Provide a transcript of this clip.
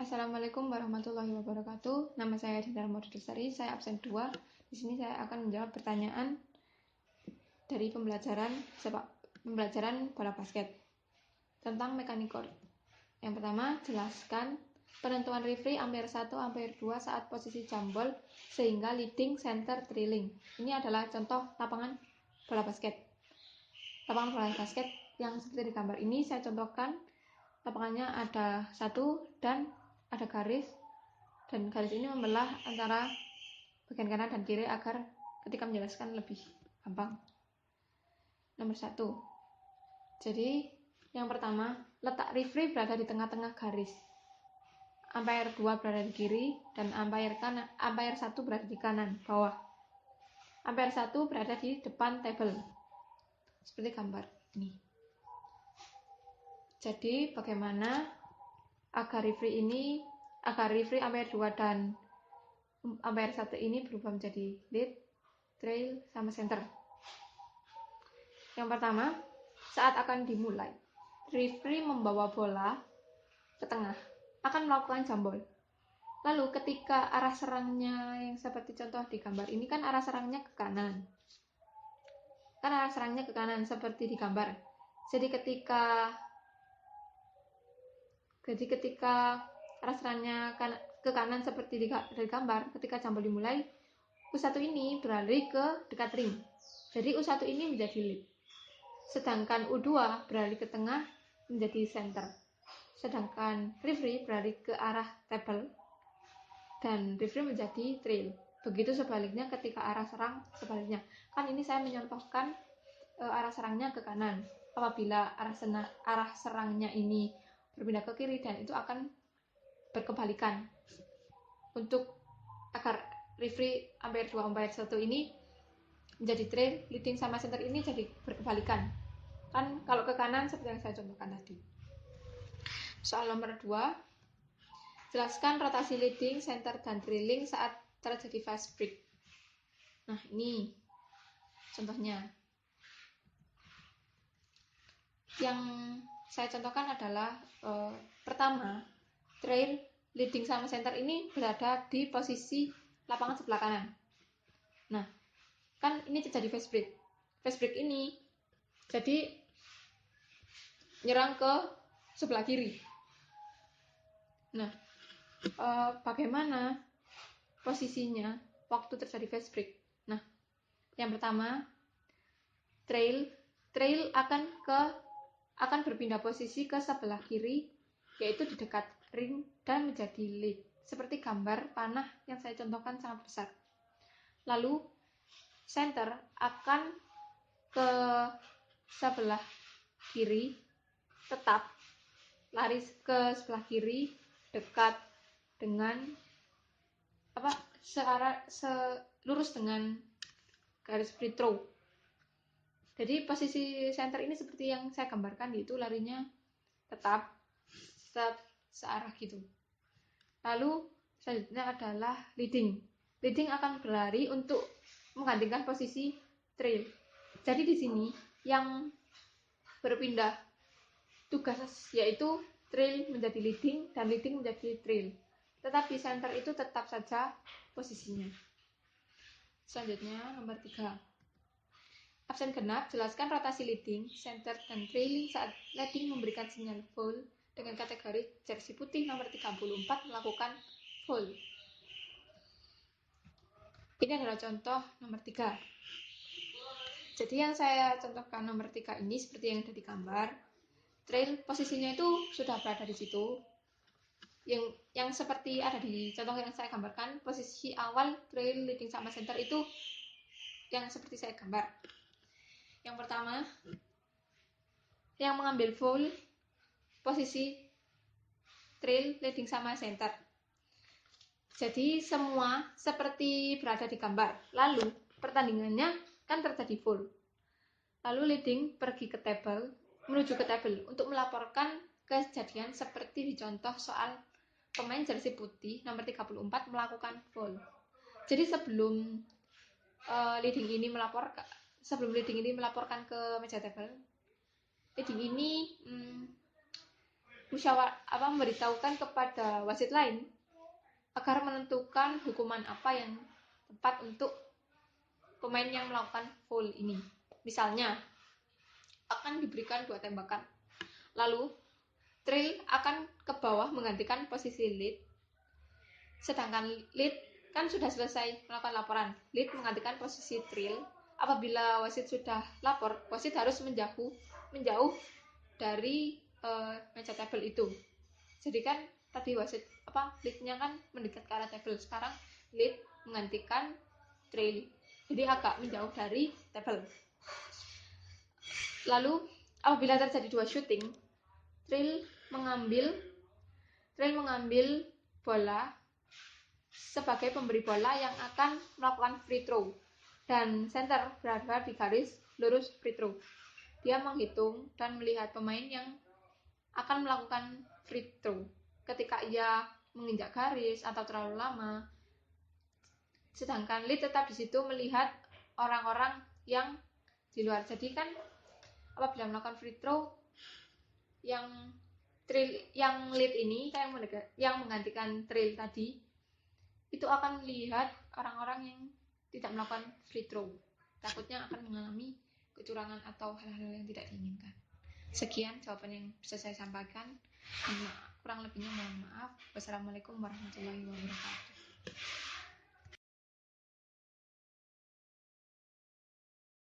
Assalamualaikum warahmatullahi wabarakatuh. Nama saya Dinda Modulsari, saya absen 2. Di sini saya akan menjawab pertanyaan dari pembelajaran bola basket tentang mekanik court. Yang pertama, jelaskan penentuan referee umpire 1, umpire 2 saat posisi jambol sehingga leading, center, trailing. Ini adalah contoh lapangan bola basket. Lapangan bola basket yang seperti di gambar ini saya contohkan. Lapangannya ada satu dan ada garis, dan garis ini membelah antara bagian kanan dan kiri agar ketika menjelaskan lebih gampang. Nomor 1. Jadi yang pertama, letak referee berada di tengah-tengah garis. Umpire 2 berada di kiri dan umpire 1 berada di kanan bawah. Umpire 1 berada di depan table. Seperti gambar ini. Jadi bagaimana agar referee umpire 2 dan umpire 1 ini berubah menjadi lead, trail, sama center. Yang pertama, saat akan dimulai, referee membawa bola ke tengah, akan melakukan jambol. Lalu ketika arah serangnya yang seperti contoh di gambar ini kan arah serangnya ke kanan. Seperti di gambar. Jadi ketika arah serangnya ke kanan seperti di gambar, ketika jambol dimulai, U1 ini beralih ke dekat ring. Jadi U1 ini menjadi lead. Sedangkan U2 beralih ke tengah menjadi center. Sedangkan referee beralih ke arah table dan referee menjadi trail. Begitu sebaliknya ketika arah serang sebaliknya. Kan ini saya menyontohkan arah serangnya ke kanan. Apabila arah serangnya ini berpindah ke kiri, dan itu akan berkebalikan. Untuk agar referee umpire 2 umpire 1 ini menjadi trail, leading sama center ini jadi berkebalikan. Kan kalau ke kanan seperti yang saya contohkan tadi. Soal nomor 2, jelaskan rotasi leading, center, dan trailing saat terjadi fast break. Nah, ini contohnya. Yang saya contohkan adalah pertama, trail, leading, sama center ini berada di posisi lapangan sebelah kanan. Nah, kan ini terjadi fast break. Fast break ini jadi nyerang ke sebelah kiri. Nah, bagaimana posisinya waktu terjadi fast break? Nah, yang pertama, trail akan berpindah posisi ke sebelah kiri, yaitu di dekat ring dan menjadi lead, seperti gambar panah yang saya contohkan sangat besar. Lalu center akan ke sebelah kiri, tetap lari ke sebelah kiri dekat dengan lurus dengan garis free throw. Jadi posisi center ini seperti yang saya gambarkan, yaitu larinya tetap searah gitu. Lalu selanjutnya adalah leading. Leading akan berlari untuk menggantikan posisi trail. Jadi di sini yang berpindah tugas yaitu trail menjadi leading dan leading menjadi trail. Tetapi center itu tetap saja posisinya. Selanjutnya nomor 3. Absen genap, jelaskan rotasi leading, center, dan trailing saat leading memberikan sinyal foul dengan kategori jersey putih nomor 34 melakukan foul. Ini adalah contoh nomor 3. Jadi yang saya contohkan nomor 3 ini seperti yang ada di gambar. Trail posisinya itu sudah berada di situ. Yang seperti ada di contoh yang saya gambarkan, posisi awal trail, leading, sama center itu yang seperti saya gambar. Yang pertama, yang mengambil foul posisi trail, leading, sama center. Jadi semua seperti berada di gambar. Lalu pertandingannya kan terjadi foul. Lalu leading menuju ke table untuk melaporkan kejadian seperti di contoh soal pemain jersey putih nomor 34 melakukan foul. Jadi sebelum leading ini melaporkan ke meja table, leading ini memberitahukan kepada wasit lain agar menentukan hukuman apa yang tepat untuk pemain yang melakukan foul ini. Misalnya, akan diberikan 2 tembakan. Lalu, Trill akan ke bawah menggantikan posisi lead. Sedangkan lead kan sudah selesai melakukan laporan. Lead menggantikan posisi Trill. Apabila wasit sudah lapor, wasit harus menjauh dari meja table itu. Jadi kan tadi wasit leadnya kan mendekat ke arah table. Sekarang lead menggantikan Trill. Jadi agak menjauh dari table. Lalu apabila terjadi 2 shooting, Trill mengambil bola sebagai pemberi bola yang akan melakukan free throw, dan center berada di garis lurus free throw. Dia menghitung dan melihat pemain yang akan melakukan free throw. Ketika ia menginjak garis atau terlalu lama, sedangkan lead tetap di situ melihat orang-orang yang di luar. Jadi kan apabila melakukan free throw, yang lead ini yang menggantikan Trill tadi itu akan melihat orang-orang yang tidak melakukan free throw. Takutnya akan mengalami kecurangan atau hal-hal yang tidak diinginkan. Sekian jawaban yang bisa saya sampaikan. Kurang lebihnya mohon maaf. Wassalamualaikum warahmatullahi wabarakatuh.